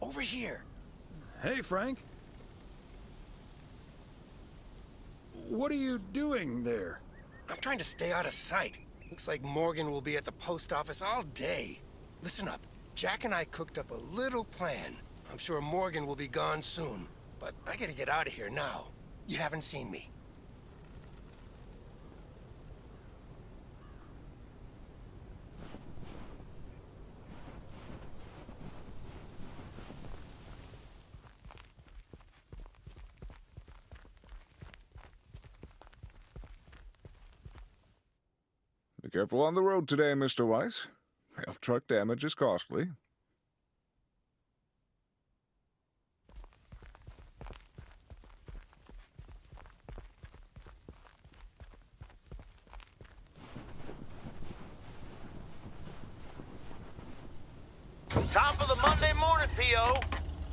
over here. Hey, Frank. What are you doing there? I'm trying to stay out of sight. Looks like Morgan will be at the post office all day. Listen up. Jack and I cooked up a little plan. I'm sure Morgan will be gone soon, but I gotta get out of here now. You haven't seen me. Be careful on the road today, Mr. Weiss. Well, truck damage is costly. Top of the Monday morning, P.O.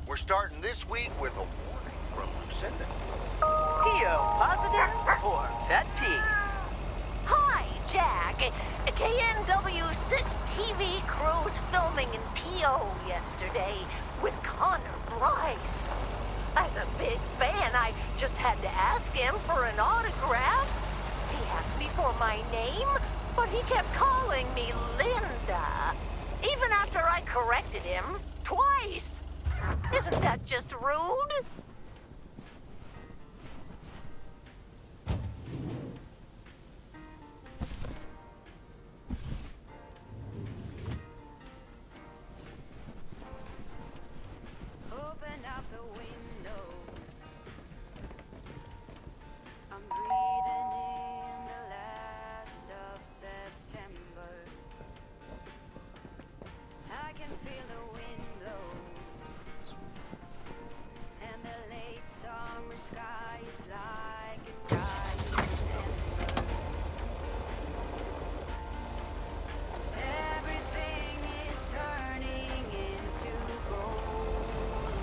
We're starting this week with a warning from Lucinda. P.O. positive or pet peeve? Hi, Jack. KNW6 TV crews filming in P.O. yesterday with Connor Bryce. As a big fan, I just had to ask him for an autograph. He asked me for my name, but he kept calling me Linda. Even after I corrected him twice. Isn't that just rude? Open up the window. I'm breathing in the last of September. I can feel the wind blow, and the late summer sky is like a giant ember. Everything is turning into gold.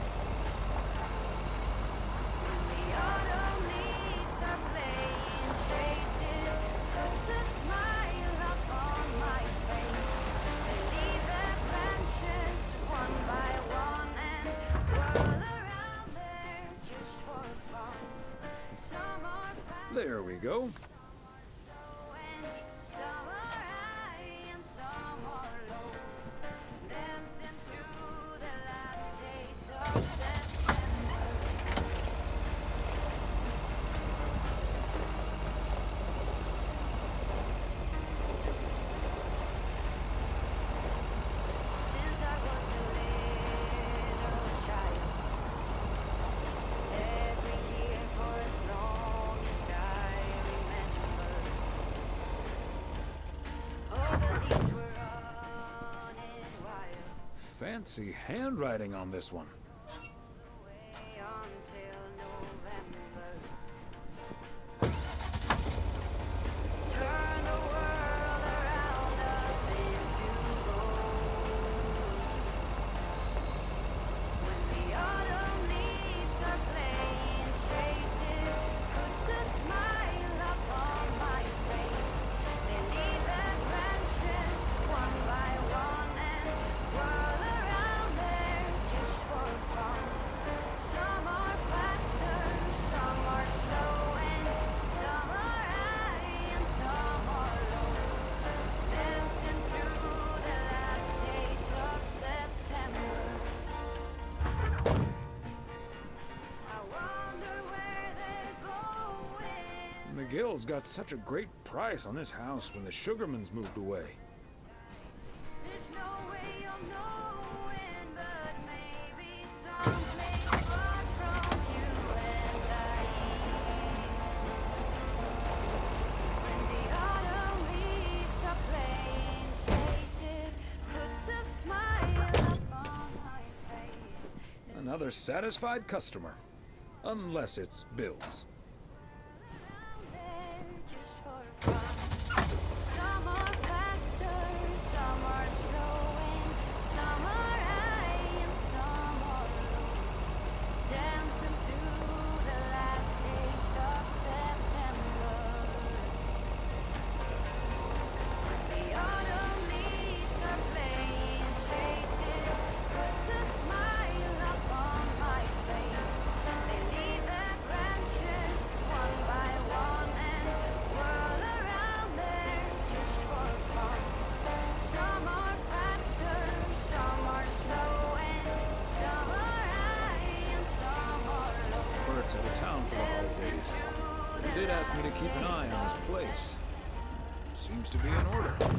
When the autumn leaves are playing chases, puts a smile upon my face. They leave their branches one by one and whirl around there just for fun. Some are fast, There we go. slow, and some are high and some are low. Dancing through the last days of September. Since I was a little child, every year for as long as I remember, all the leaves were running wild, Fancy handwriting on this one. way until November. Turn the world around us into gold. When the autumn leaves are playing chases, puts a smile upon my face. They leave their branches one by one and whirl around there just for fun. Some are faster, some are slow, and some are high and some are low. Dancing through the last days of September. I wonder where they're going. McGill's got such a great price on this house when the Sugarmans moved away. There's no way you'll know when, but maybe someplace far from you and I. When the autumn leaves are playing chases, puts a smile upon my face. Another satisfied customer. Unless it's Bill's. Around there just for fun. Some are faster, some are slow, and some are high and some are low. Dancing through the last days of September. The autumn leaves are playing chases, puts a smile asked me to keep an eye on this place. Seems to be in order. Dancing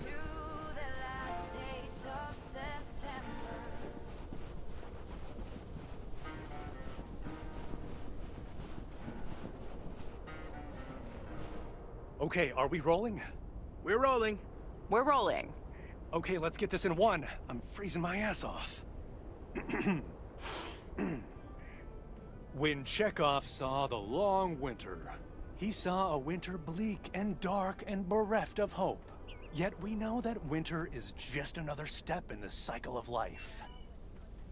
through the last days of September. Okay, are we rolling? We're rolling. We're rolling. Okay, let's get this in one. I'm freezing my ass off. When Chekhov saw the long winter, he saw a winter bleak and dark and bereft of hope. Yet we know that winter is just another step in the cycle of life.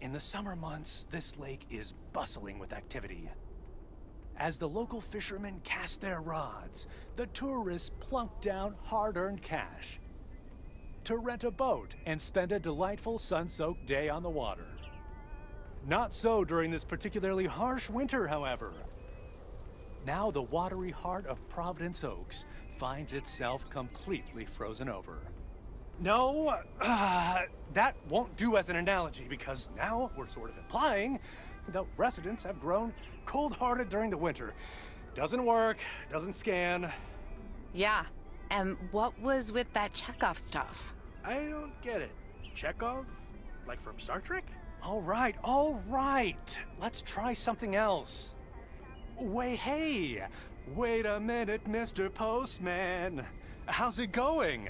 In the summer months, this lake is bustling with activity. As the local fishermen cast their rods, the tourists plunk down hard-earned cash to rent a boat and spend a delightful sun-soaked day on the water. Not so during this particularly harsh winter, however. Now the watery heart of Providence Oaks finds itself completely frozen over. No, that won't do as an analogy because now we're sort of implying the residents have grown cold-hearted during the winter. Doesn't work, doesn't scan. Yeah. And what was with that Chekhov stuff? I don't get it. Chekhov? Like from Star Trek? All right. Let's try something else. Hey, wait a minute, Mr. Postman. How's it going?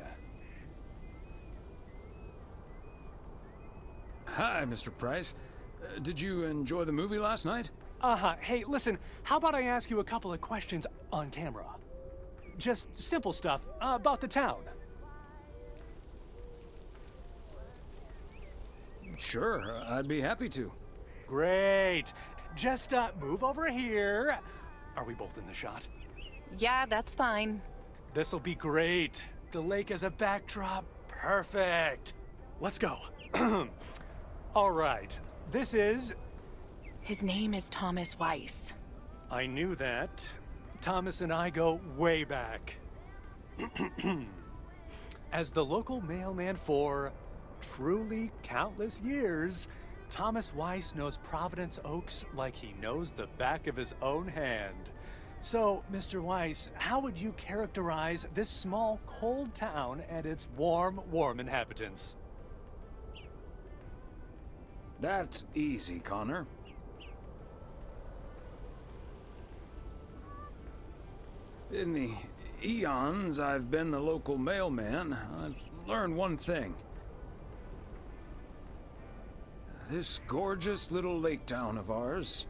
Hi, Mr. Price. Did you enjoy the movie last night? Hey, listen, how about I ask you a couple of questions on camera? Just simple stuff about the town. Sure, I'd be happy to. Great. Just move over here. Are we both in the shot? Yeah, that's fine. This'll be great. The lake as a backdrop. Perfect. Let's go. All right. This is... His name is Thomas Weiss. I knew that. Thomas and I go way back. As the local mailman for truly countless years, Thomas Weiss knows Providence Oaks like he knows the back of his own hand. So, Mr. Weiss, how would you characterize this small, cold town and its warm inhabitants? That's easy, Connor. In the eons I've been the local mailman, I've learned one thing. This gorgeous little lake town of ours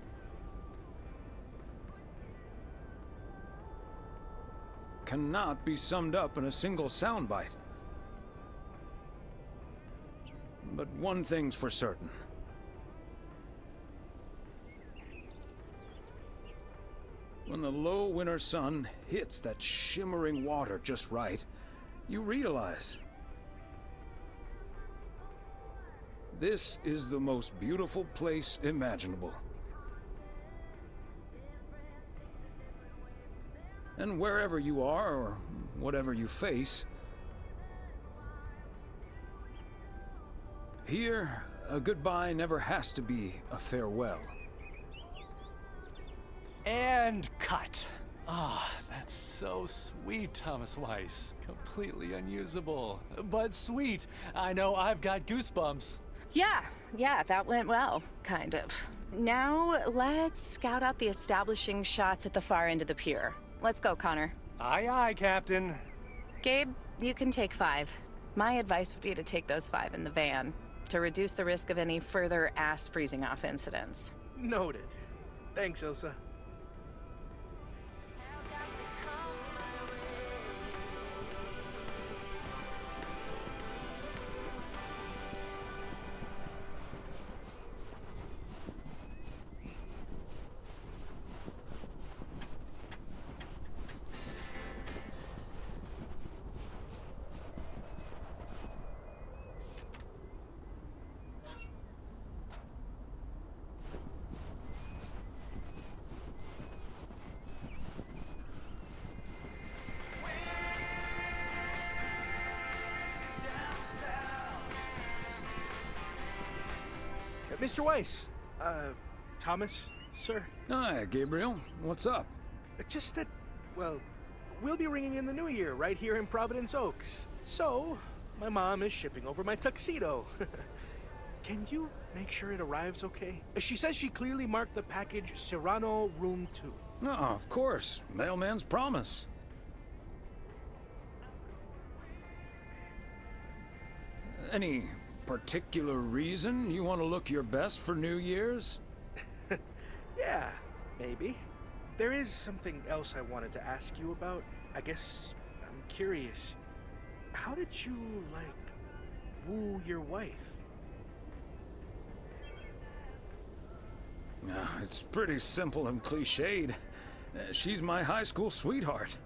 cannot be summed up in a single soundbite. But one thing's for certain. When the low winter sun hits that shimmering water just right, you realize this is the most beautiful place imaginable. And wherever you are, or whatever you face, here, a goodbye never has to be a farewell. And cut. That's so sweet, Thomas Weiss. Completely unusable, but sweet. I know I've got goosebumps. Yeah, that went well, kind of. Now, let's scout out the establishing shots at the far end of the pier. Let's go, Connor. Aye, aye, Captain. Gabe, you can take 5. My advice would be to take those 5 in the van to reduce the risk of any further ass freezing off incidents. Noted. Thanks, Ilsa. Mr. Weiss, Thomas, sir. Hi, Gabriel. What's up? Just that, well, we'll be ringing in the new year right here in Providence Oaks. So, my mom is shipping over my tuxedo. Can you make sure it arrives okay? She says she clearly marked the package Serrano Room 2. Oh, of course. Mailman's promise. Any particular reason you want to look your best for New Year's? Yeah, maybe. There is something else I wanted to ask you about. I guess I'm curious. How did you, woo your wife? It's pretty simple and cliched. She's my high school sweetheart.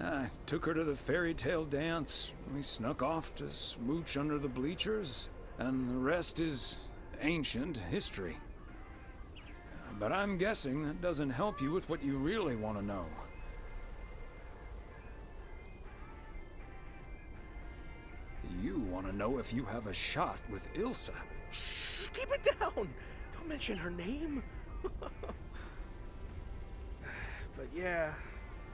I took her to the fairy tale dance. We snuck off to smooch under the bleachers, and the rest is ancient history. But I'm guessing that doesn't help you with what you really want to know. You want to know if you have a shot with Ilsa. Shh, keep it down! Don't mention her name. But yeah,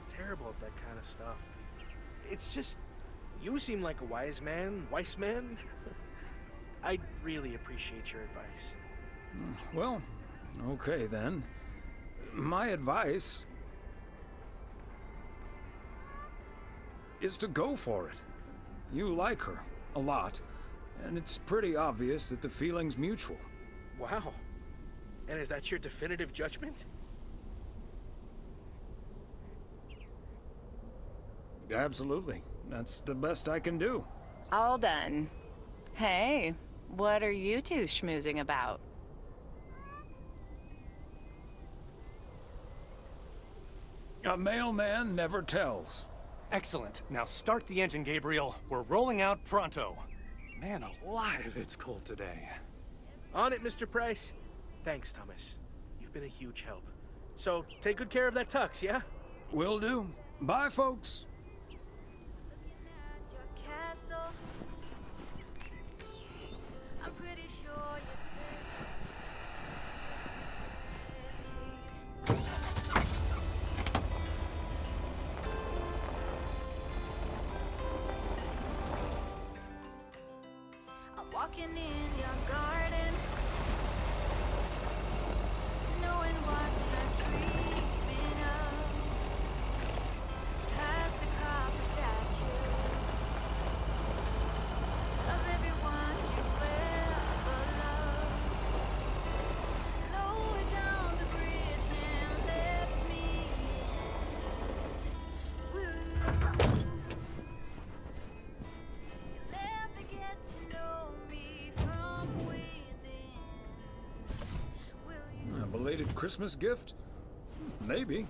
terrible at that kind of stuff. It's just, you seem like a wise man. I'd really appreciate your advice. Well, okay then. My advice is to go for it. You like her a lot, and it's pretty obvious that the feeling's mutual. Wow. And is that your definitive judgment? Absolutely. That's the best I can do. All done. Hey, what are you two schmoozing about? A mailman never tells. Excellent. Now start the engine, Gabriel. We're rolling out pronto. Man alive, it's cold today. On it, Mr. Price. Thanks, Thomas. You've been a huge help. So, take good care of that tux, yeah? Will do. Bye, folks. I'm pretty sure I'm walking in your garden, knowing what you're dreaming of. Past the copper statues of everyone you've ever loved. Lower down the bridge and let me in. Will you'll never get to know me from within. Will you? A belated Christmas gift? Maybe.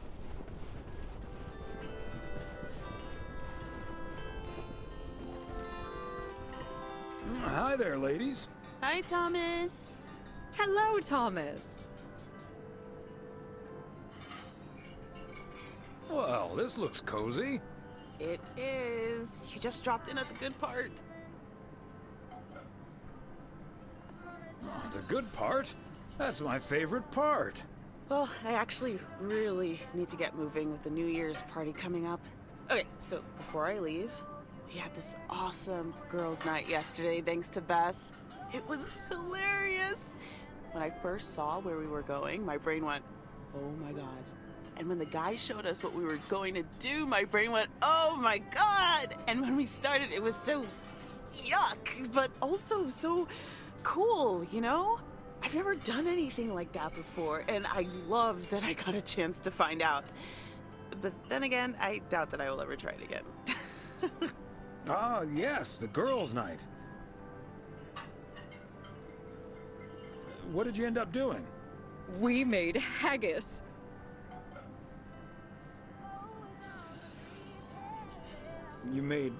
Hi there, ladies. Hi, Thomas. Hello, Thomas. Well, this looks cozy. It is. You just dropped in at the good part. Oh, the good part? That's my favorite part. Well, I actually really need to get moving with the New Year's party coming up. Okay, so before I leave, we had this awesome girls' night yesterday, thanks to Beth. It was hilarious. When I first saw where we were going, my brain went, oh my God. And when the guy showed us what we were going to do, my brain went, oh my God. And when we started, it was so yuck, but also so cool, you know? I've never done anything like that before, and I love that I got a chance to find out. But then again, I doubt that I will ever try it again. Ah, yes, the girls' night. What did you end up doing? We made haggis. You made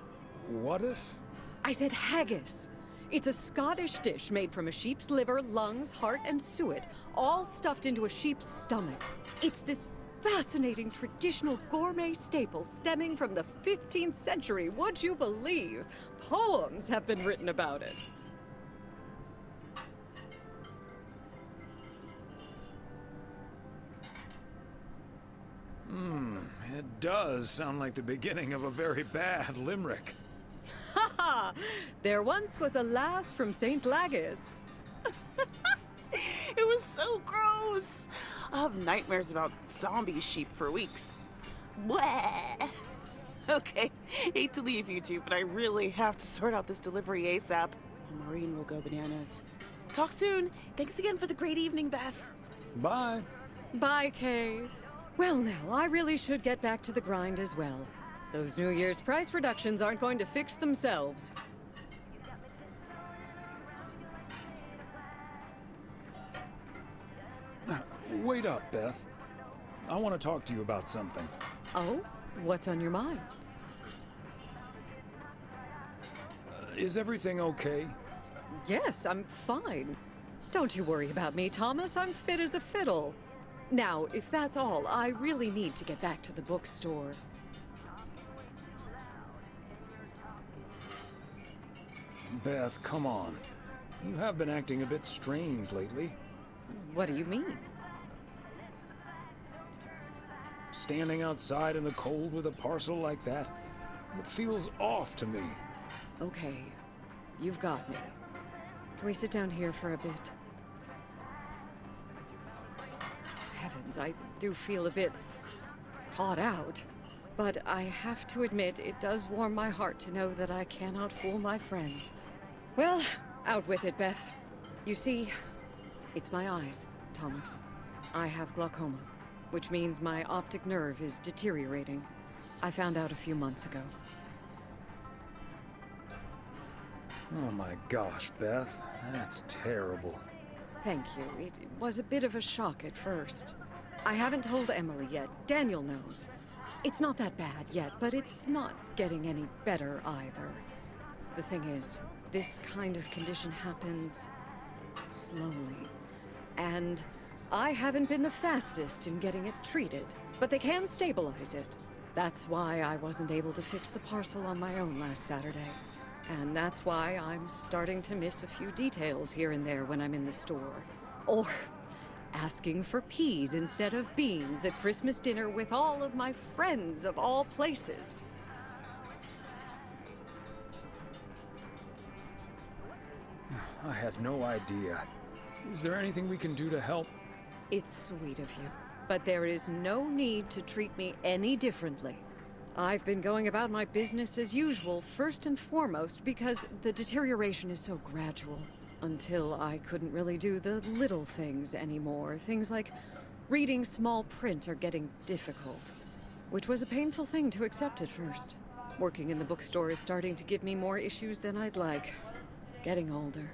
whatus? I said haggis. It's a Scottish dish made from a sheep's liver, lungs, heart, and suet, all stuffed into a sheep's stomach. It's this fascinating traditional gourmet staple stemming from the 15th century, would you believe? Poems have been written about it. It does sound like the beginning of a very bad limerick. Ha! There once was a lass from St. Lagis. It was so gross. I'll have nightmares about zombie sheep for weeks. Bleh. Okay, hate to leave you two, but I really have to sort out this delivery ASAP. And Maureen will go bananas. Talk soon. Thanks again for the great evening, Beth. Bye. Bye, Kay. Well, now, I really should get back to the grind as well. Those New Year's price reductions aren't going to fix themselves. Wait up, Beth. I want to talk to you about something. Oh? What's on your mind? Is everything okay? Yes, I'm fine. Don't you worry about me, Thomas. I'm fit as a fiddle. Now, if that's all, I really need to get back to the bookstore. Beth, come on. You have been acting a bit strange lately. What do you mean? Standing outside in the cold with a parcel like that, it feels off to me. Okay, you've got me. Can we sit down here for a bit? Heavens, I do feel a bit caught out. But I have to admit, it does warm my heart to know that I cannot fool my friends. Well, out with it, Beth. You see, it's my eyes, Thomas. I have glaucoma, which means my optic nerve is deteriorating. I found out a few months ago. Oh my gosh, Beth. That's terrible. Thank you. It was a bit of a shock at first. I haven't told Emily yet. Daniel knows. It's not that bad yet, but it's not getting any better either. The thing is, this kind of condition happens slowly. And I haven't been the fastest in getting it treated, but they can stabilize it. That's why I wasn't able to fix the parcel on my own last Saturday. And that's why I'm starting to miss a few details here and there when I'm in the store. Or asking for peas instead of beans at Christmas dinner with all of my friends of all places. I had no idea. Is there anything we can do to help? It's sweet of you, but there is no need to treat me any differently. I've been going about my business as usual, first and foremost, because the deterioration is so gradual. Until I couldn't really do the little things anymore. Things like reading small print are getting difficult, which was a painful thing to accept at first. Working in the bookstore is starting to give me more issues than I'd like. Getting older.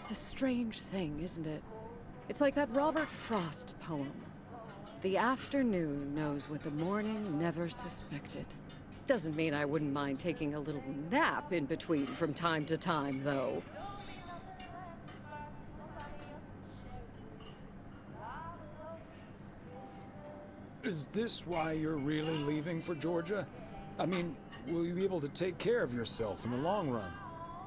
It's a strange thing, isn't it? It's like that Robert Frost poem. The afternoon knows what the morning never suspected. Doesn't mean I wouldn't mind taking a little nap in between from time to time, though. Is this why you're really leaving for Georgia? I mean, will you be able to take care of yourself in the long run?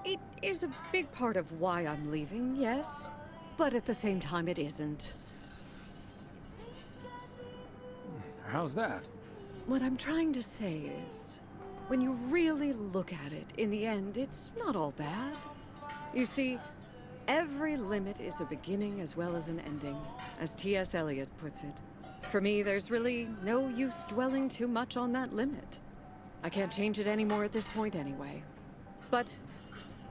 It is a big part of why I'm leaving, yes. But at the same time, it isn't. How's that? What I'm trying to say is, when you really look at it, in the end, it's not all bad. You see, every limit is a beginning as well as an ending, as T.S. Eliot puts it. For me, there's really no use dwelling too much on that limit. I can't change it anymore at this point anyway. But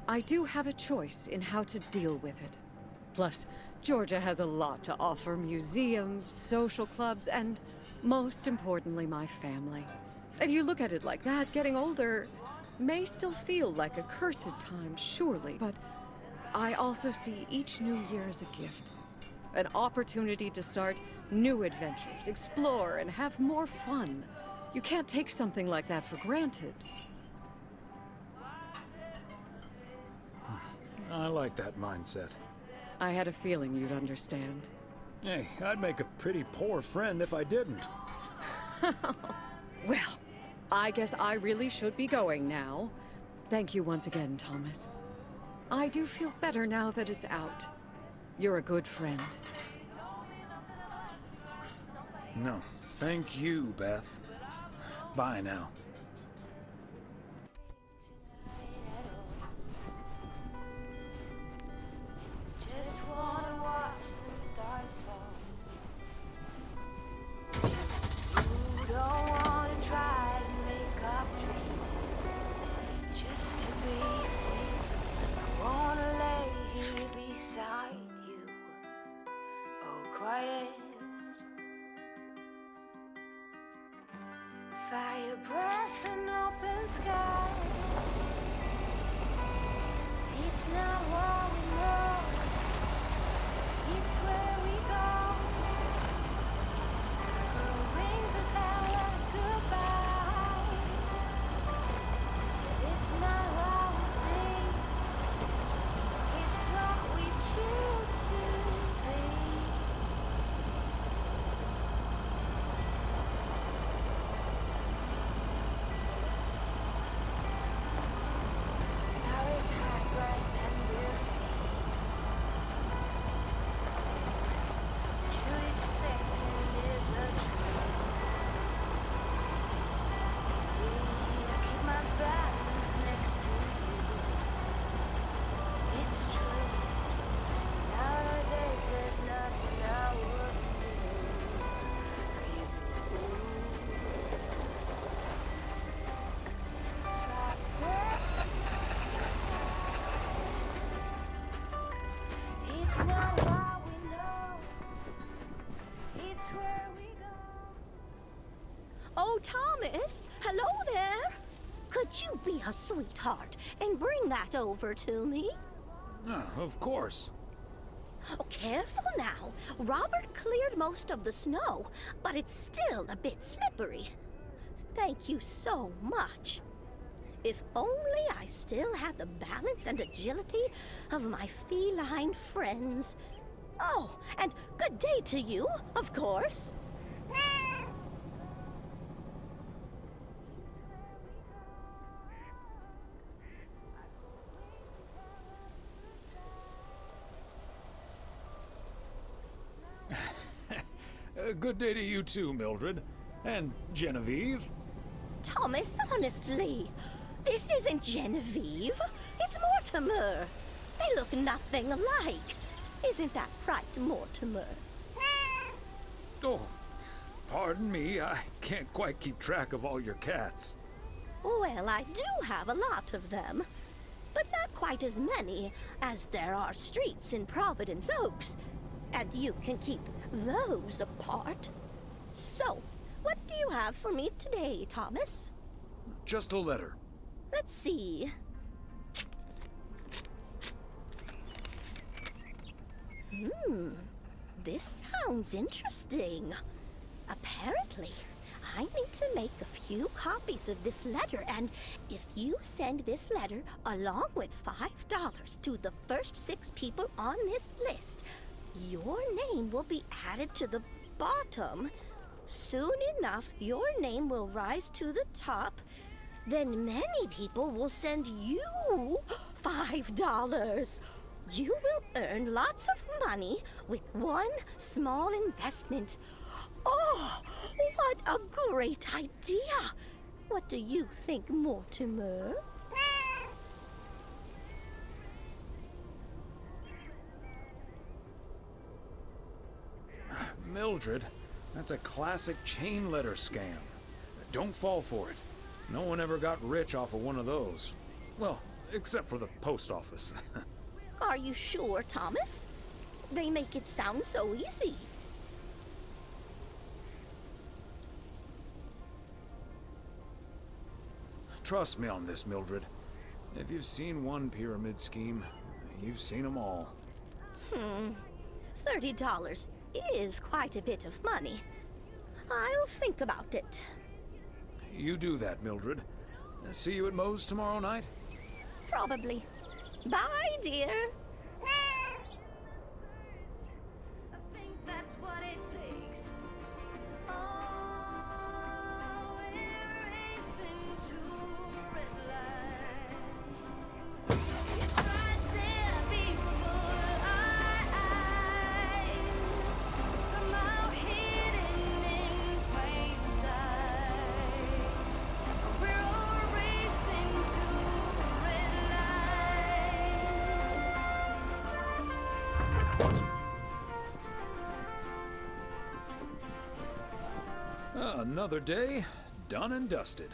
I do have a choice in how to deal with it. Plus, Georgia has a lot to offer: museums, social clubs, and most importantly, my family. If you look at it like that, getting older may still feel like a cursed time, surely, but I also see each new year as a gift. An opportunity to start new adventures, explore, and have more fun. You can't take something like that for granted. I like that mindset. I had a feeling you'd understand. Hey, I'd make a pretty poor friend if I didn't. Well, I guess I really should be going now. Thank you once again, Thomas. I do feel better now that it's out. You're a good friend. No, thank you, Beth. Bye now. Just wanna watch the stars fall. You don't wanna try to make up dreams just to be seen. I wanna lay here beside you, oh quiet. Fire breath and open sky. It's not what we know, it's where we go. Our wings to tell us goodbye. It's not what we see, it's what we choose to be. Flowers, high grass, and we're free. To each second is a dream. I keep my balance next to you. It's true. Nowadays there's nothing I wouldn't do for you. It's not what we know, it's where we go. Oh, Thomas, hello there. Could you be a sweetheart and bring that over to me? Of course. Oh, careful now. Robert cleared most of the snow, but it's still a bit slippery. Thank you so much. If only I still had the balance and agility of my feline friends. Oh, and good day to you, of course. Good day to you too, Mildred. And Genevieve. Thomas, honestly, this isn't Genevieve. It's Mortimer. They look nothing alike. Isn't that right, Mortimer? Oh, pardon me, I can't quite keep track of all your cats. Well, I do have a lot of them, but not quite as many as there are streets in Providence Oaks, and you can keep those apart. So, what do you have for me today, Thomas? Just a letter. Let's see. This sounds interesting. Apparently, I need to make a few copies of this letter, and if you send this letter along with $5 to the first 6 people on this list, your name will be added to the bottom. Soon enough, your name will rise to the top. Then many people will send you $5. You will earn lots of money with one small investment. Oh, what a great idea! What do you think, Mortimer? Mildred, that's a classic chain letter scam. Don't fall for it. No one ever got rich off of one of those. Well, except for the post office. Are you sure, Thomas? They make it sound so easy. Trust me on this, Mildred. If you've seen one pyramid scheme, you've seen them all. $30 is quite a bit of money. I'll think about it. You do that, Mildred. See you at Moe's tomorrow night? Probably. Bye, dear. I think that's what it takes. Oh, we're racing to a red light. It's right there before our eyes, somehow hidden in Another day, done and dusted.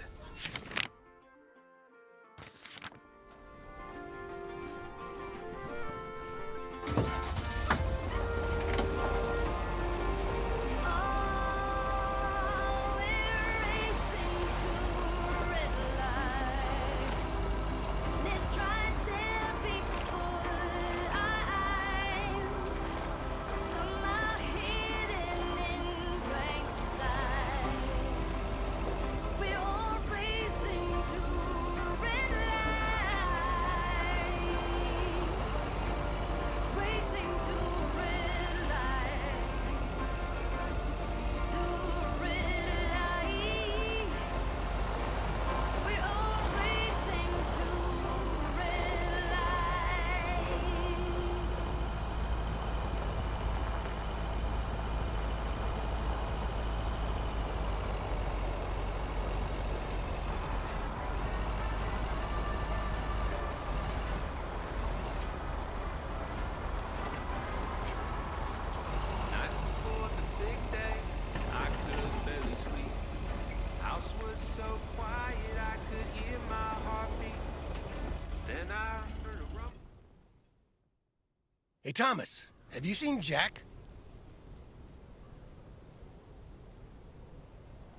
Hey, Thomas, have you seen Jack?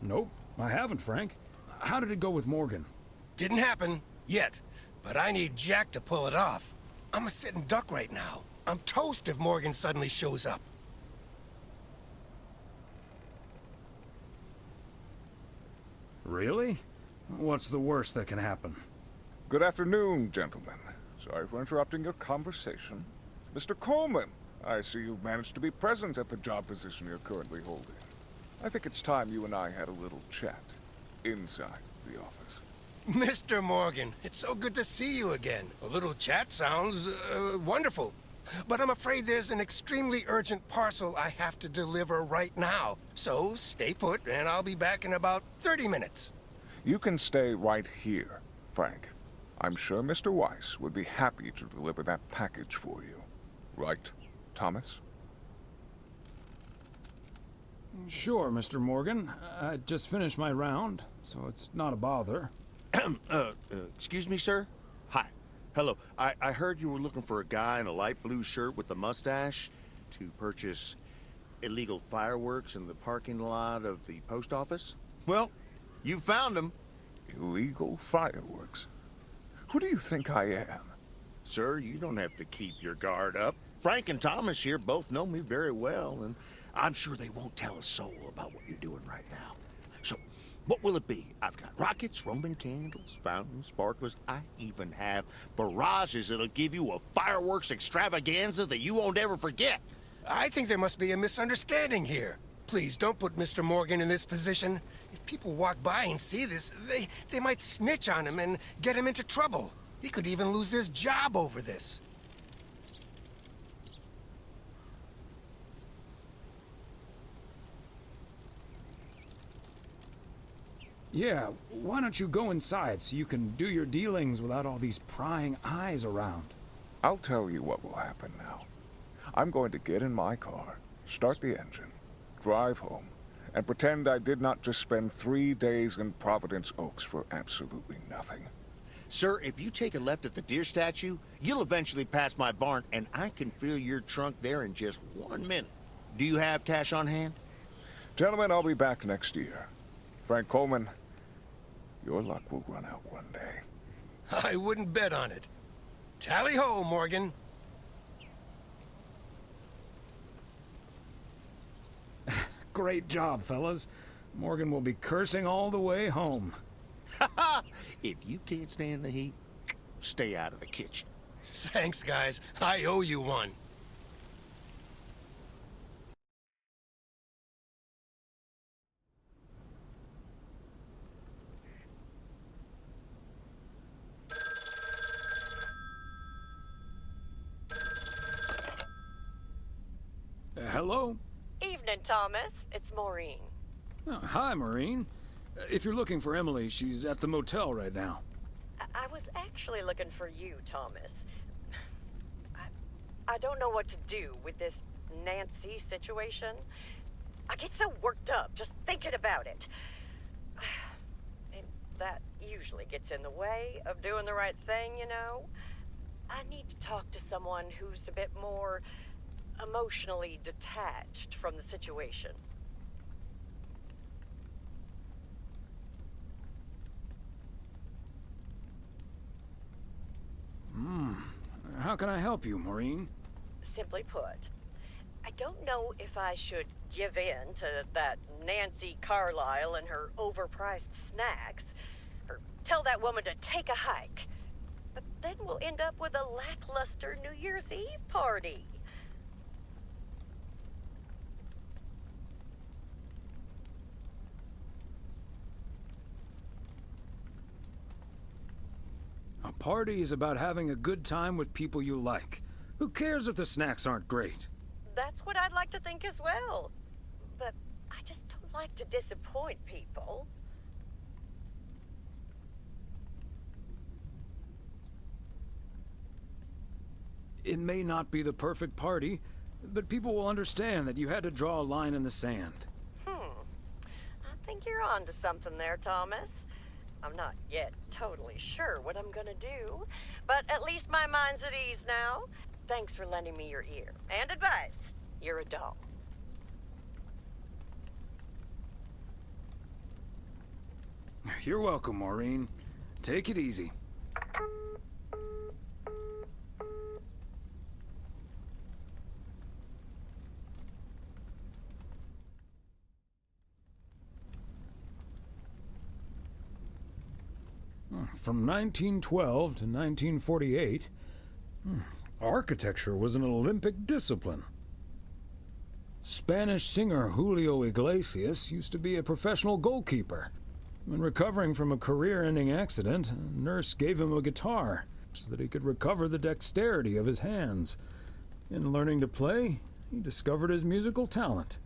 Nope, I haven't, Frank. How did it go with Morgan? Didn't happen, yet. But I need Jack to pull it off. I'm a sitting duck right now. I'm toast if Morgan suddenly shows up. Really? What's the worst that can happen? Good afternoon, gentlemen. Sorry for interrupting your conversation. Mr. Coleman, I see you've managed to be present at the job position you're currently holding. I think it's time you and I had a little chat inside the office. Mr. Morgan, it's so good to see you again. A little chat sounds wonderful. But I'm afraid there's an extremely urgent parcel I have to deliver right now. So stay put, and I'll be back in about 30 minutes. You can stay right here, Frank. I'm sure Mr. Weiss would be happy to deliver that package for you. Right, Thomas? Sure, Mr. Morgan. I just finished my round, so it's not a bother. Excuse me, sir? Hi. Hello. I heard you were looking for a guy in a light blue shirt with a mustache to purchase illegal fireworks in the parking lot of the post office? Well, you found him. Illegal fireworks? Who do you think I am? Sir, you don't have to keep your guard up. Frank and Thomas here both know me very well, and I'm sure they won't tell a soul about what you're doing right now. So, what will it be? I've got rockets, Roman candles, fountains, sparklers. I even have barrages that'll give you a fireworks extravaganza that you won't ever forget. I think there must be a misunderstanding here. Please, don't put Mr. Morgan in this position. If people walk by and see this, they might snitch on him and get him into trouble. He could even lose his job over this. Yeah, why don't you go inside so you can do your dealings without all these prying eyes around? I'll tell you what will happen now. I'm going to get in my car, start the engine, drive home, and pretend I did not just spend 3 days in Providence Oaks for absolutely nothing. Sir, if you take a left at the deer statue, you'll eventually pass my barn, and I can fill your trunk there in just 1 minute. Do you have cash on hand? Gentlemen, I'll be back next year. Frank Coleman, your luck will run out one day. I wouldn't bet on it. Tally-ho, Morgan. Great job, fellas. Morgan will be cursing all the way home. If you can't stand the heat, stay out of the kitchen. Thanks, guys. I owe you one. Hello? Evening, Thomas. It's Maureen. Oh, hi, Maureen. If you're looking for Emily, she's at the motel right now. I was actually looking for you, Thomas. I don't know what to do with this Nancy situation. I get so worked up just thinking about it. And that usually gets in the way of doing the right thing, you know? I need to talk to someone who's a bit more emotionally detached from the situation. How can I help you, Maureen? Simply put, I don't know if I should give in to that Nancy Carlisle and her overpriced snacks, or tell that woman to take a hike. But then we'll end up with a lackluster New Year's Eve party. A party is about having a good time with people you like. Who cares if the snacks aren't great? That's what I'd like to think as well. But I just don't like to disappoint people. It may not be the perfect party, but people will understand that you had to draw a line in the sand. I think you're on to something there, Thomas. I'm not yet totally sure what I'm gonna do, but at least my mind's at ease now. Thanks for lending me your ear and advice. You're a doll. You're welcome, Maureen. Take it easy. From 1912 to 1948, architecture was an Olympic discipline. Spanish singer Julio Iglesias used to be a professional goalkeeper. When recovering from a career-ending accident, a nurse gave him a guitar so that he could recover the dexterity of his hands. In learning to play, he discovered his musical talent.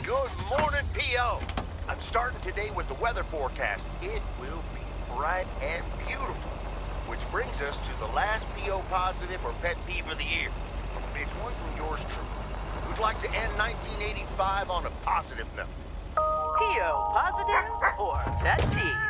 Good morning, P.O. I'm starting today with the weather forecast. It will be bright and beautiful, which brings us to the last P.O. positive or pet peeve of the year. It's one from yours truly. We'd like to end 1985 on a positive note. P.O. positive or pet peeves?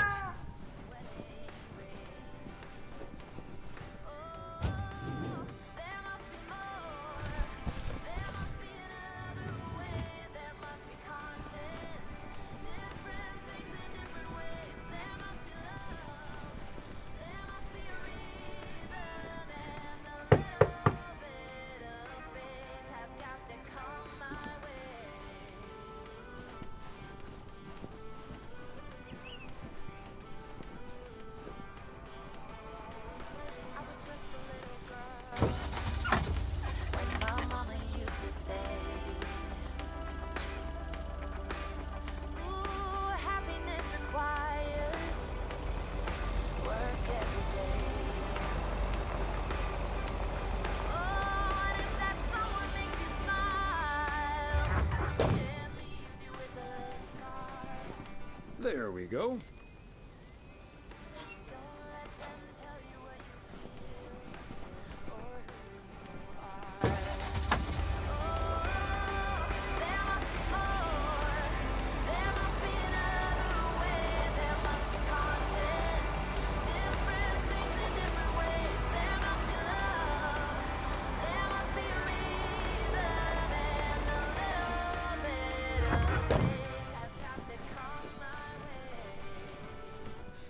There we go.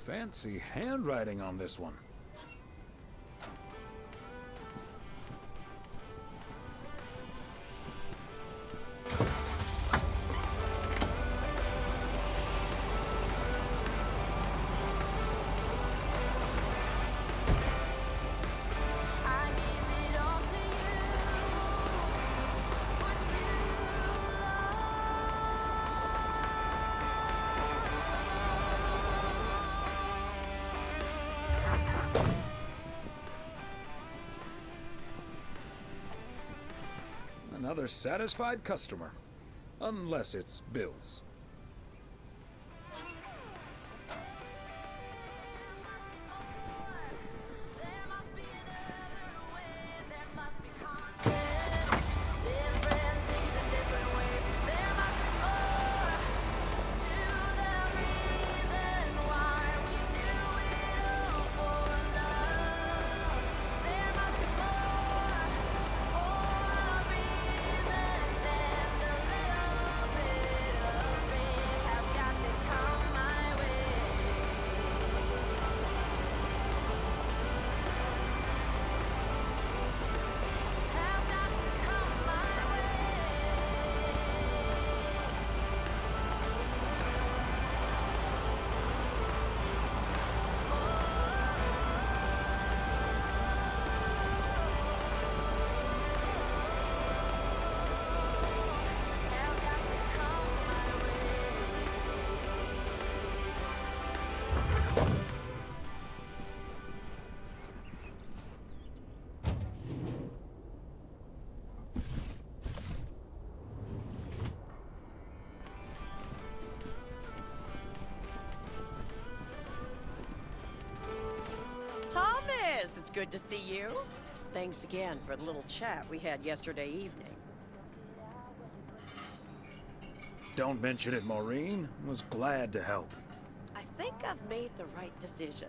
Fancy handwriting on this one. another satisfied customer. Unless it's Bill's. Thomas, it's good to see you. Thanks again for the little chat we had yesterday evening. Don't mention it, Maureen. Was glad to help. I think I've made the right decision.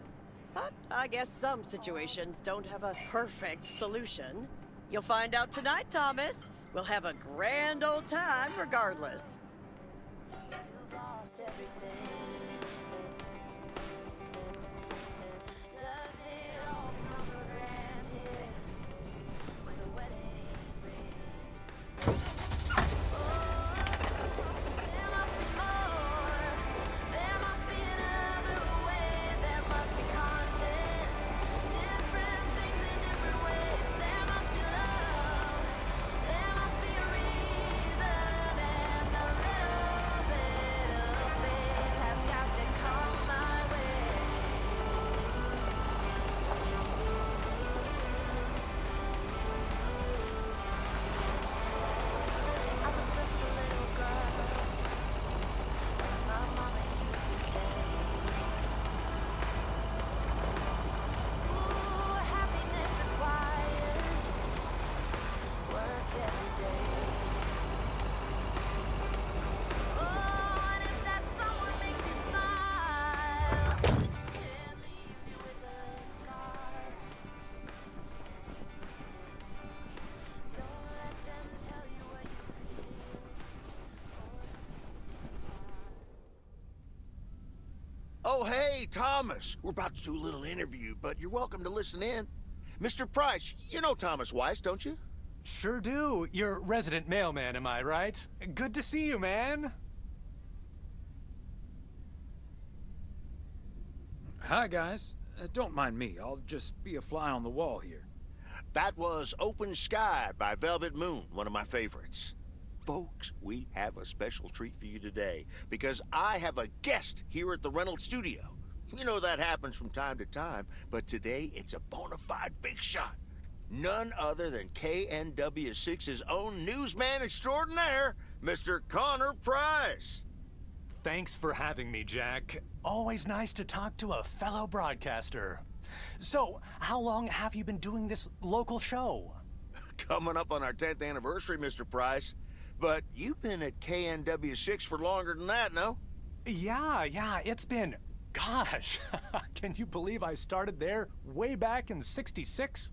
But I guess some situations don't have a perfect solution. You'll find out tonight, Thomas. We'll have a grand old time regardless. Oh, hey, Thomas. We're about to do a little interview, but you're welcome to listen in. Mr. Price, you know Thomas Weiss, don't you? Sure do. You're resident mailman, am I right? Good to see you, man. Hi, guys. Don't mind me. I'll just be a fly on the wall here. That was Open Sky by Velvet Moon, one of my favorites. Folks, we have a special treat for you today because I have a guest here at the Reynolds studio. You know that happens from time to time, but today it's a bona fide big shot. None other than KNW6's own newsman extraordinaire, Mr. Connor Price. Thanks for having me, Jack. Always nice to talk to a fellow broadcaster. So, how long have you been doing this local show? Coming up on our 10th anniversary, Mr. Price. But you've been at KNW6 for longer than that, no? Yeah, it's been... Gosh, can you believe I started there way back in '66?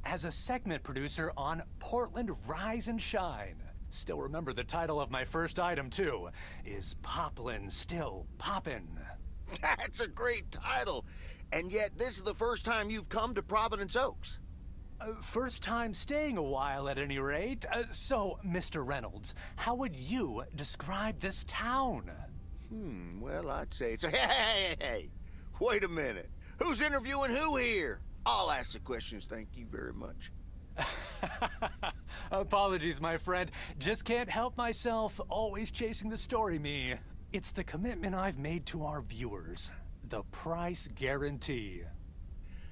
As a segment producer on Portland Rise and Shine. Still remember the title of my first item, too. Is Poplin Still Poppin'? That's a great title. And yet, this is the first time you've come to Providence Oaks. First time staying a while, at any rate. So, Mr. Reynolds, how would you describe this town? Well, I'd say it's a... Hey! Wait a minute. Who's interviewing who here? I'll ask the questions, thank you very much. Apologies, my friend. Just can't help myself. Always chasing the story, me. It's the commitment I've made to our viewers. The price guarantee.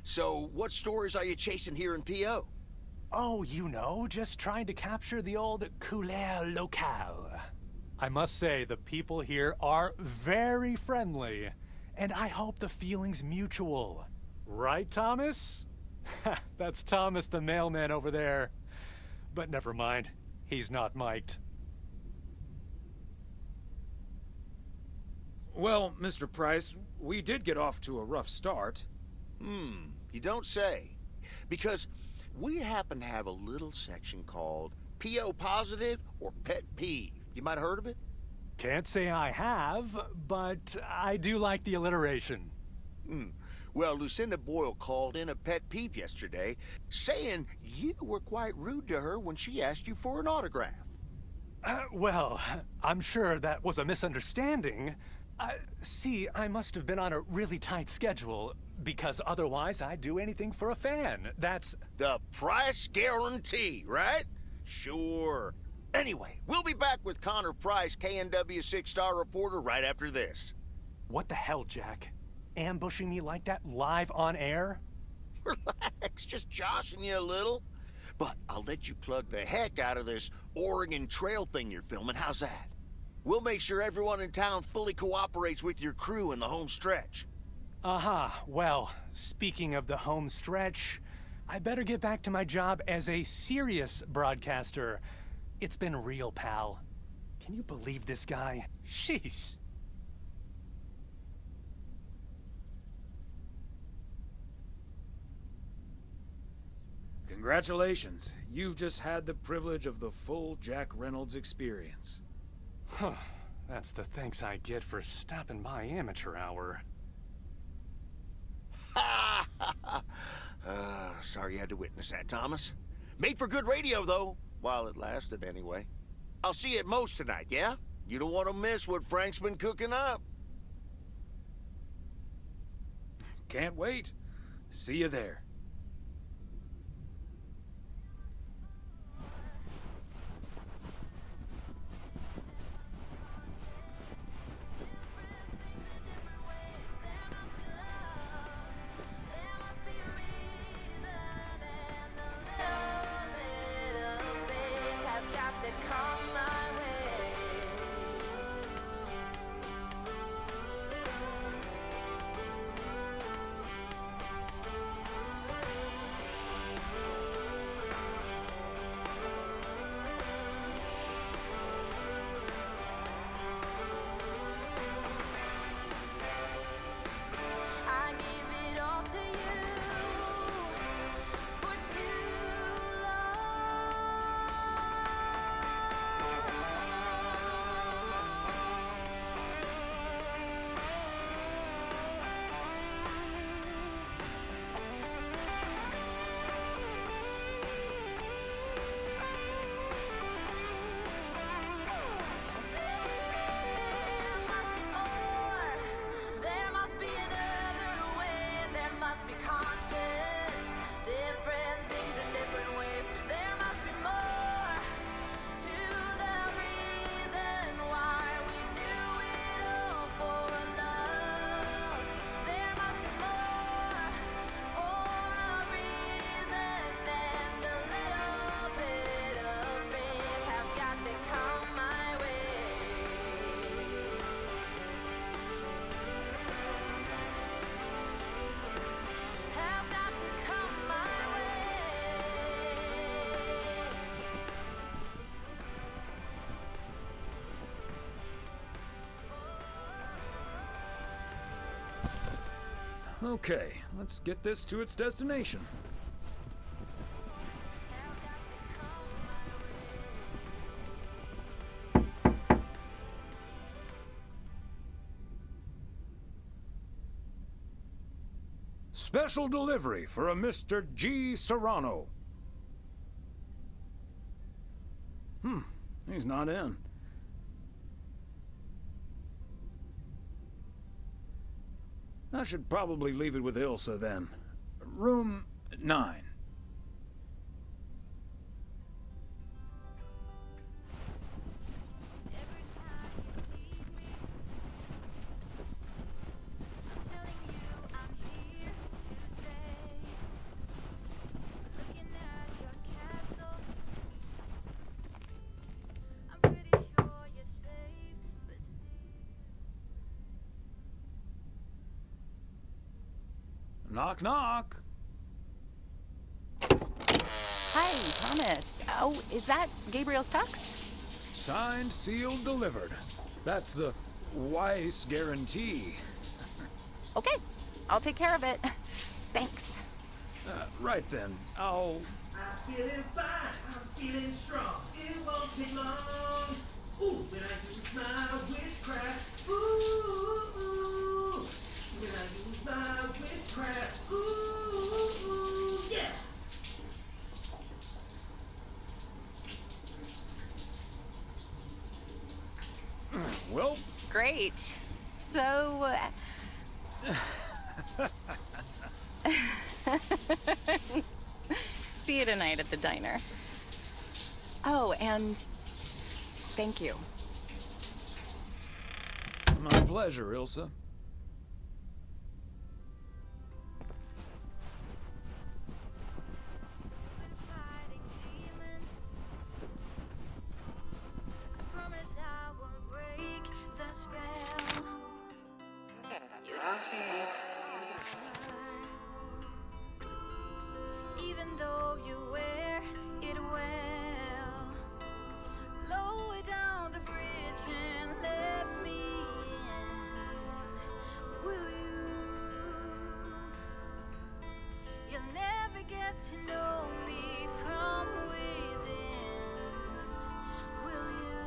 So, what stories are you chasing here in P.O.? Oh, you know, just trying to capture the old couleur locale. I must say, the people here are very friendly, and I hope the feeling's mutual. Right, Thomas? That's Thomas the mailman over there. But never mind, he's not mic'd. Well, Mr. Price, we did get off to a rough start. You don't say. Because we happen to have a little section called PO Positive or Pet Peeve. You might have heard of it? Can't say I have, but I do like the alliteration. Well, Lucinda Boyle called in a pet peeve yesterday, saying you were quite rude to her when she asked you for an autograph. Well, I'm sure that was a misunderstanding. See, I must have been on a really tight schedule, because otherwise I'd do anything for a fan. That's the price guarantee, right? Sure. Anyway, we'll be back with Connor Price, KNW 6-star reporter, right after this. What the hell, Jack? Ambushing me like that live on air? Relax, just joshing you a little. But I'll let you plug the heck out of this Oregon Trail thing you're filming. How's that? We'll make sure everyone in town fully cooperates with your crew in the home stretch. Well, speaking of the home stretch, I better get back to my job as a serious broadcaster. It's been real, pal. Can you believe this guy? Sheesh. Congratulations. You've just had the privilege of the full Jack Reynolds experience. Huh. That's the thanks I get for stopping by amateur hour. Sorry you had to witness that, Thomas. Made for good radio, though, while it lasted anyway. I'll see you at Moe's tonight, yeah? You don't want to miss what Frank's been cooking up. Can't wait. See you there. Okay, let's get this to its destination. Special delivery for a Mr. G. Serrano. He's not in. I should probably leave it with Ilsa then. Room 9. Knock, knock. Hi, Thomas. Oh, is that Gabriel's tux? Signed, sealed, delivered. That's the Weiss guarantee. Okay, I'll take care of it. Thanks. Right then, I'll... I'm feeling fine, I'm feeling strong. It won't take long. Ooh, when I use my witchcraft. Ooh, when I use my witchcraft. Ooh, yeah. Well... Great. So... See you tonight at the diner. Oh, and thank you. My pleasure, Ilsa. Even though you wear it well, lower down the bridge and let me in. Will you? You'll never get to know me from within. Will you?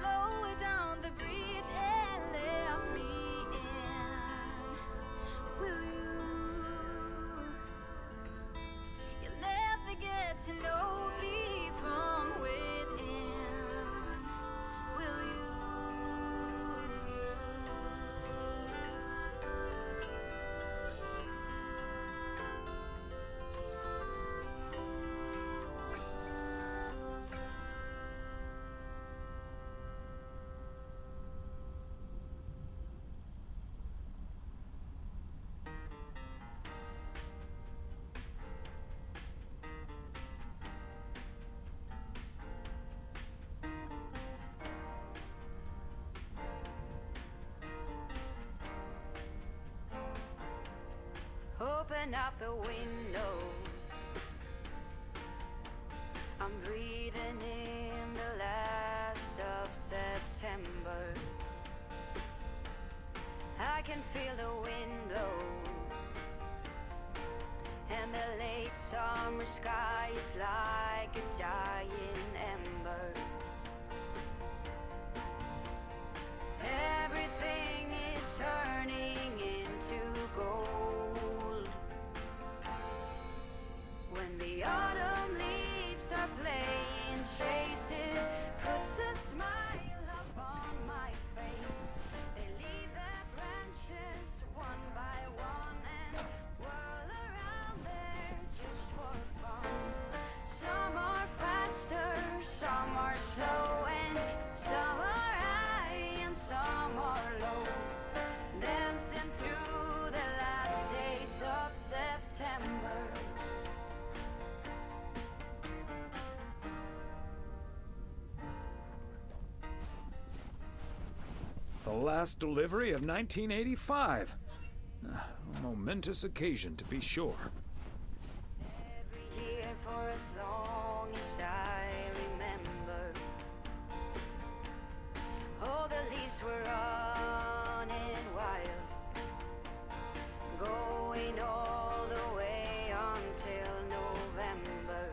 Lower down the bridge and let me in. Will you? You'll never get to know me from within. Will you? Open up the window. I'm breathing in the last of September. I can feel the wind blow, and the late summer sky is like a giant ember. Everything is turning into gold. When the autumn leaves are playing chases, puts a smile upon my face. They leave their branches one by one and whirl around there just for fun. Some are faster, some are slow, and some are high and some are low. Dancing through the last days of September. The last delivery of 1985. A momentous occasion, to be sure. Every year for as long as I remember. All the leaves were running wild, going all the way until November.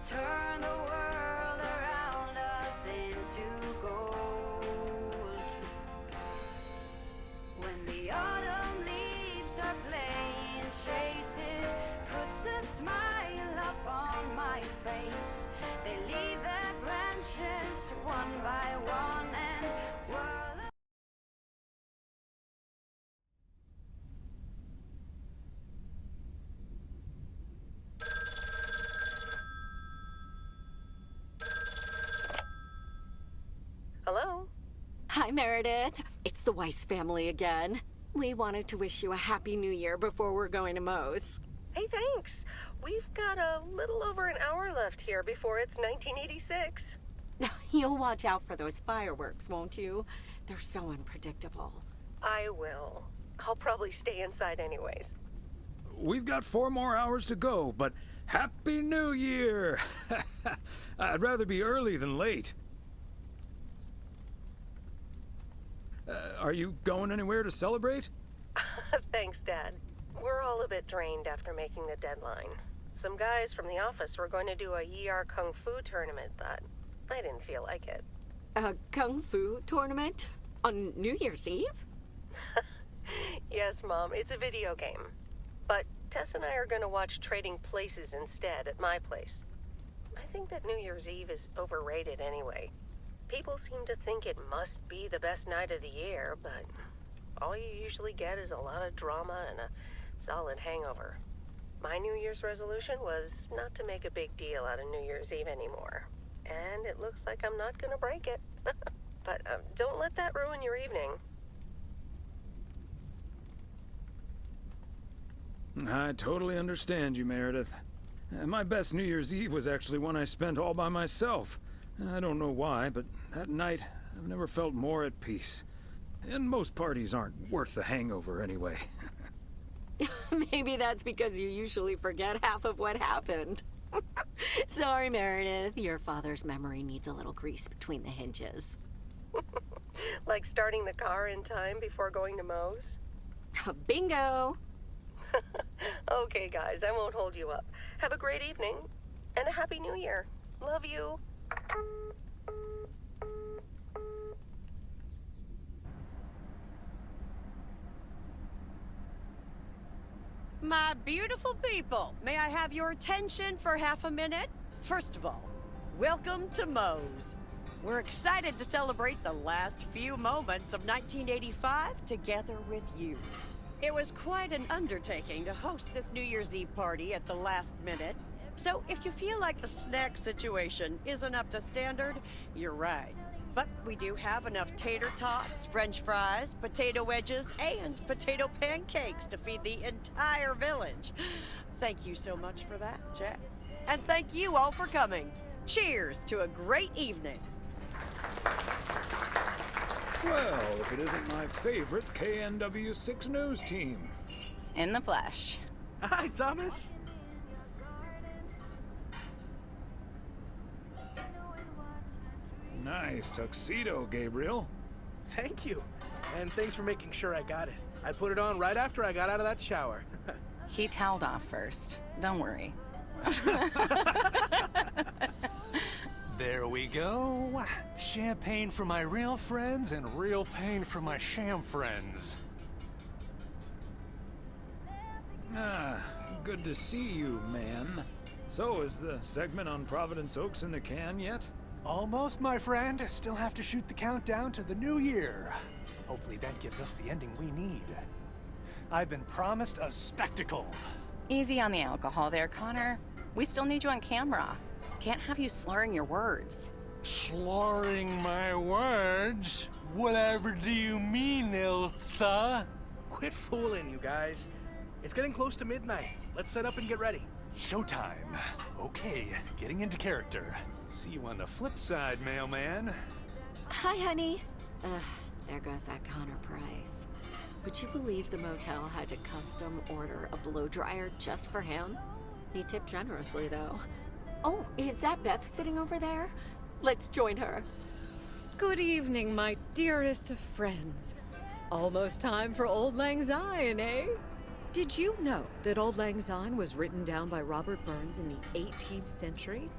Turn the world around us into gold. When the autumn leaves Hi, Meredith. It's the Weiss family again. We wanted to wish you a happy new year before we're going to Moe's. Hey, thanks. We've got a little over an hour left here before it's 1986. You'll watch out for those fireworks, won't you? They're so unpredictable. I will. I'll probably stay inside anyways. We've got 4 more hours to go, but Happy New Year! I'd rather be early than late. Are you going anywhere to celebrate? Thanks, Dad. We're all a bit drained after making the deadline. Some guys from the office were going to do a Yar Kung Fu tournament, but I didn't feel like it. A Kung Fu tournament? On New Year's Eve? Yes, Mom, it's a video game. But Tess and I are going to watch Trading Places instead at my place. I think that New Year's Eve is overrated anyway. People seem to think it must be the best night of the year, but all you usually get is a lot of drama and a solid hangover. My New Year's resolution was not to make a big deal out of New Year's Eve anymore. And it looks like I'm not going to break it. But don't let that ruin your evening. I totally understand you, Meredith. My best New Year's Eve was actually one I spent all by myself. I don't know why, but that night I've never felt more at peace. And most parties aren't worth the hangover anyway. Maybe that's because you usually forget half of what happened. Sorry, Meredith. Your father's memory needs a little grease between the hinges. Like starting the car in time before going to Moe's? Bingo! Okay, guys, I won't hold you up. Have a great evening, and a Happy New Year. Love you. My beautiful people, may I have your attention for half a minute? First of all, welcome to Moe's. We're excited to celebrate the last few moments of 1985 together with you. It was quite an undertaking to host this New Year's Eve party at the last minute. So if you feel like the snack situation isn't up to standard, you're right. But we do have enough tater tots, french fries, potato wedges, and potato pancakes to feed the entire village. Thank you so much for that, Jack. And thank you all for coming. Cheers to a great evening. Well, if it isn't my favorite KNW6 news team. In the flesh. Hi, Thomas. Nice tuxedo, Gabriel. Thank you. And thanks for making sure I got it. I put it on right after I got out of that shower. He toweled off first. Don't worry. There we go. Champagne for my real friends and real pain for my sham friends. Ah, good to see you, man. So, is the segment on Providence Oaks in the can yet? Almost, my friend. Still have to shoot the countdown to the new year. Hopefully that gives us the ending we need. I've been promised a spectacle. Easy on the alcohol there, Connor. We still need you on camera. Can't have you slurring your words. Slurring my words? Whatever do you mean, Ilsa? Quit fooling, you guys. It's getting close to midnight. Let's set up and get ready. Showtime. Okay, getting into character. See you on the flip side, mailman. Hi, honey. There goes that Connor Price. Would you believe the motel had to custom order a blow dryer just for him? He tipped generously, though. Oh, is that Beth sitting over there? Let's join her. Good evening, my dearest of friends. Almost time for Auld Lang Syne, eh? Did you know that Auld Lang Syne was written down by Robert Burns in the 18th century?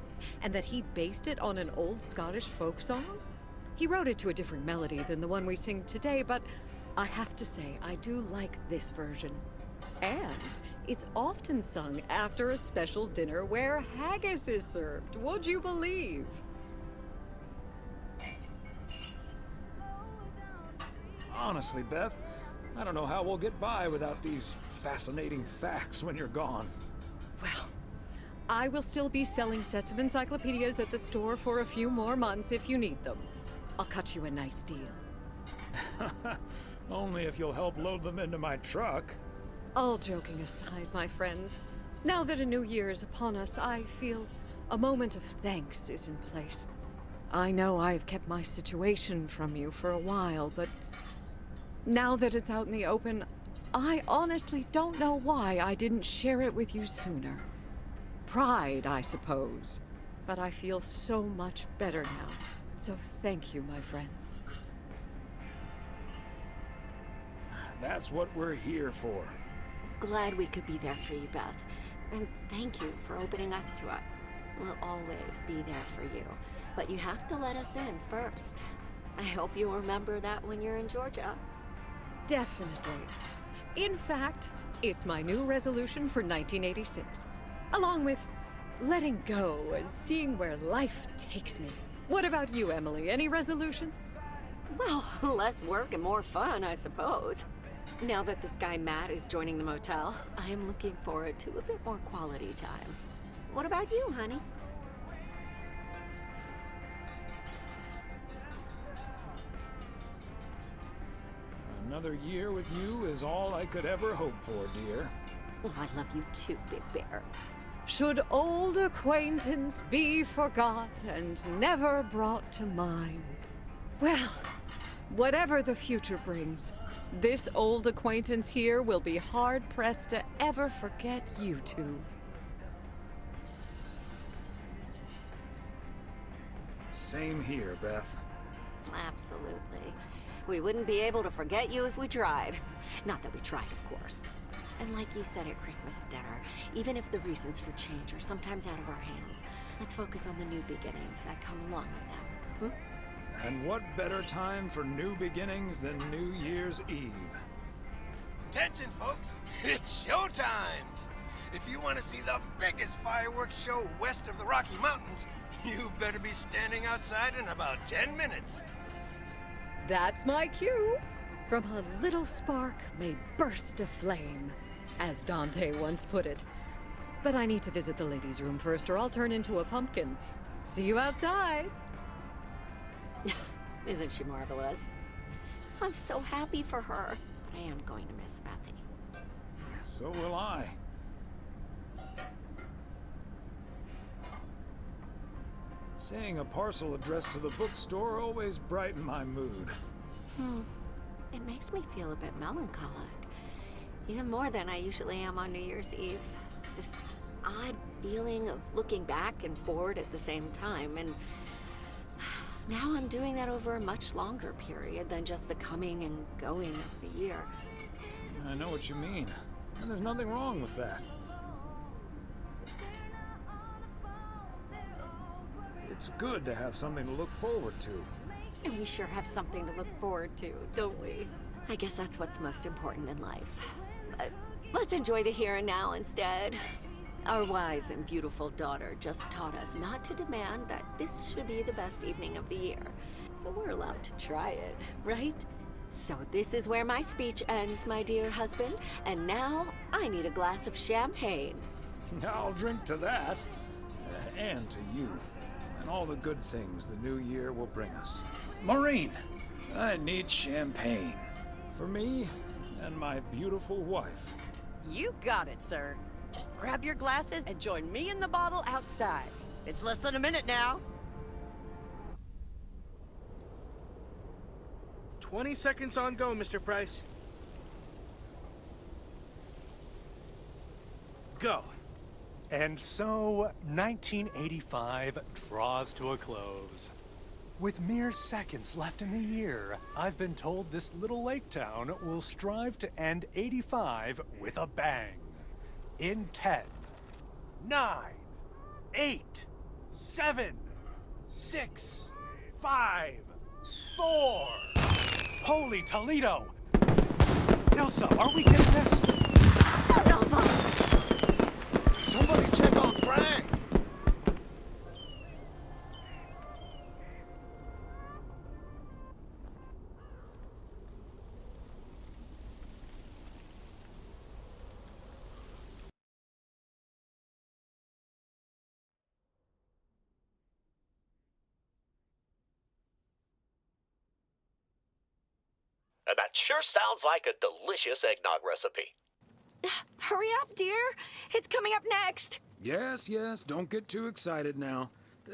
And that he based it on an old Scottish folk song? He wrote it to a different melody than the one we sing today, but I have to say, I do like this version. And it's often sung after a special dinner where haggis is served, would you believe? Honestly, Beth, I don't know how we'll get by without these fascinating facts when you're gone. Well, I will still be selling sets of encyclopedias at the store for a few more months if you need them. I'll cut you a nice deal. Only if you'll help load them into my truck. All joking aside, my friends, now that a new year is upon us, I feel a moment of thanks is in place. I know I've kept my situation from you for a while, but now that it's out in the open, I honestly don't know why I didn't share it with you sooner. Pride, I suppose. But I feel so much better now. So thank you, my friends. That's what we're here for. Glad we could be there for you, Beth. And thank you for opening us to it. We'll always be there for you. But you have to let us in first. I hope you remember that when you're in Georgia. Definitely. In fact, it's my new resolution for 1986. Along with letting go and seeing where life takes me. What about you, Emily? Any resolutions? Well, less work and more fun, I suppose. Now that this guy Matt is joining the motel, I am looking forward to a bit more quality time. What about you, honey? Another year with you is all I could ever hope for, dear. Oh, I love you too, Big Bear. Should old acquaintance be forgot and never brought to mind? Well, whatever the future brings, this old acquaintance here will be hard-pressed to ever forget you two. Same here, Beth. Absolutely. We wouldn't be able to forget you if we tried. Not that we tried, of course. And like you said at Christmas dinner, even if the reasons for change are sometimes out of our hands, let's focus on the new beginnings that come along with them. And what better time for new beginnings than New Year's Eve? Attention, folks! It's showtime! If you want to see the biggest fireworks show west of the Rocky Mountains, you better be standing outside in about 10 minutes. That's my cue. From a little spark may burst a flame, as Dante once put it. But I need to visit the ladies' room first, or I'll turn into a pumpkin. See you outside. Isn't she marvelous? I'm so happy for her, but I am going to miss Bethany. So will I. Seeing a parcel addressed to the bookstore always brightened my mood. It makes me feel a bit melancholic. Even more than I usually am on New Year's Eve. This odd feeling of looking back and forward at the same time, and now I'm doing that over a much longer period than just the coming and going of the year. I know what you mean, and there's nothing wrong with that. It's good to have something to look forward to. And we sure have something to look forward to, don't we? I guess that's what's most important in life. But let's enjoy the here and now instead. Our wise and beautiful daughter just taught us not to demand that this should be the best evening of the year. But we're allowed to try it, right? So this is where my speech ends, my dear husband. And now I need a glass of champagne. I'll drink to that. And to you. And all the good things the new year will bring us. Maureen, I need champagne. For me and my beautiful wife. You got it, sir. Just grab your glasses and join me in the bottle outside. It's less than a minute now. 20 seconds on go, Mr. Price. Go. And so, 1985 draws to a close. With mere seconds left in the year, I've been told this little lake town will strive to end 85 with a bang. In 10, 9, 8, 7, 6, 5, 4. Holy Toledo! Ilsa, are we getting this? Somebody check on Frank! And that sure sounds like a delicious eggnog recipe. Hurry up, dear. It's coming up next. Yes, yes, don't get too excited now.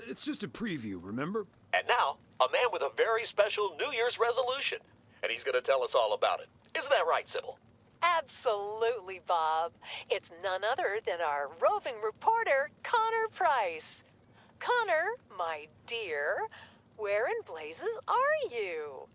It's just a preview, remember? And now, a man with a very special New Year's resolution. And he's going to tell us all about it. Isn't that right, Sybil? Absolutely, Bob. It's none other than our roving reporter, Connor Price. Connor, my dear, where in blazes are you?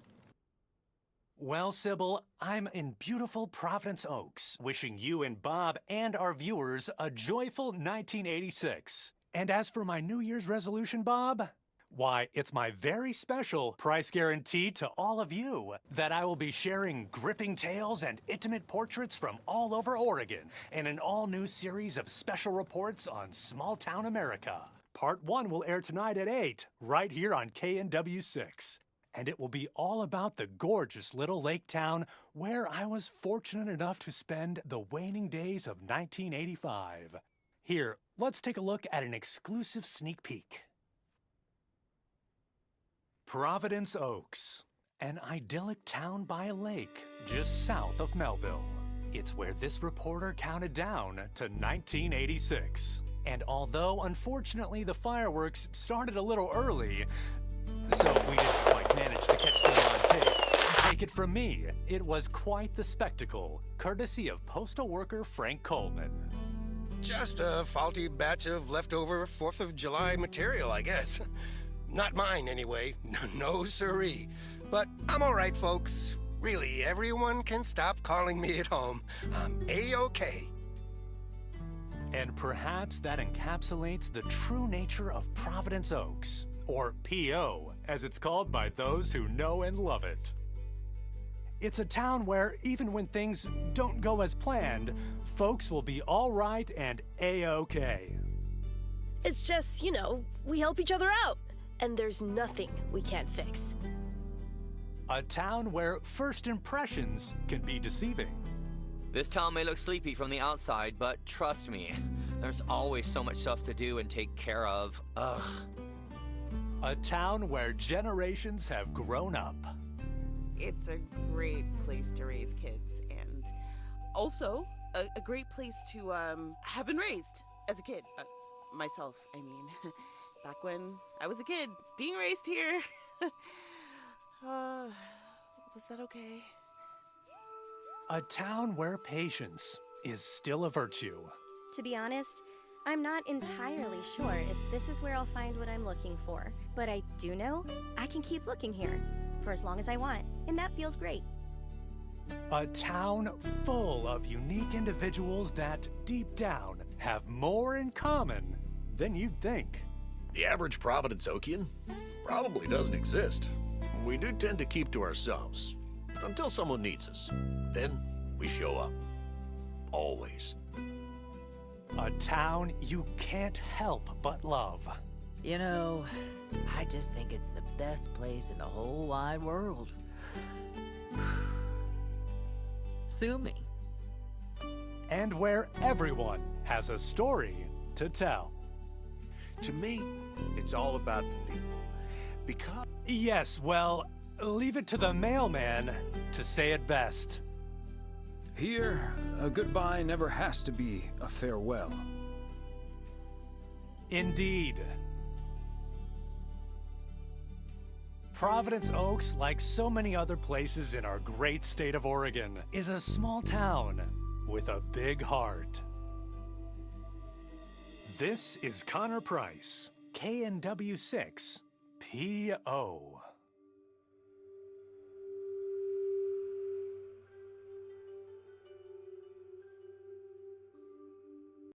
Well, Sybil, I'm in beautiful Providence Oaks, wishing you and Bob and our viewers a joyful 1986. And as for my New Year's resolution, Bob, why, it's my very special price guarantee to all of you that I will be sharing gripping tales and intimate portraits from all over Oregon in an all-new series of special reports on small-town America. Part 1 will air tonight at 8, right here on KNW6. And it will be all about the gorgeous little lake town where I was fortunate enough to spend the waning days of 1985. Here, let's take a look at an exclusive sneak peek. Providence Oaks, an idyllic town by a lake just south of Melville. It's where this reporter counted down to 1986. And although unfortunately the fireworks started a little early, so we didn't quite manage to catch them on tape. Take it from me, it was quite the spectacle, courtesy of postal worker Frank Coleman. Just a faulty batch of leftover 4th of July material, I guess. Not mine, anyway. No siree. But I'm all right, folks. Really, everyone can stop calling me at home. I'm A-OK. And perhaps that encapsulates the true nature of Providence Oaks, or P.O., as it's called by those who know and love it. It's a town where even when things don't go as planned, folks will be all right and A-OK. It's just, you know, we help each other out, and there's nothing we can't fix. A town where first impressions can be deceiving. This town may look sleepy from the outside, but trust me, there's always so much stuff to do and take care of. Ugh. A town where generations have grown up. It's a great place to raise kids, and also a great place to have been raised as a kid. Myself, I mean. Back when I was a kid, being raised here. Was that okay? A town where patience is still a virtue. To be honest, I'm not entirely sure if this is where I'll find what I'm looking for. But I do know I can keep looking here for as long as I want, and that feels great. A town full of unique individuals that, deep down, have more in common than you'd think. The average Providence Okian probably doesn't exist. We do tend to keep to ourselves until someone needs us. Then we show up. Always. A town you can't help but love. You know, I just think it's the best place in the whole wide world. Sue me. And where everyone has a story to tell. To me, it's all about the people. Because... Yes, well, leave it to the mailman to say it best. Here, a goodbye never has to be a farewell. Indeed. Providence Oaks, like so many other places in our great state of Oregon, is a small town with a big heart. This is Connor Price, KNW6, P.O.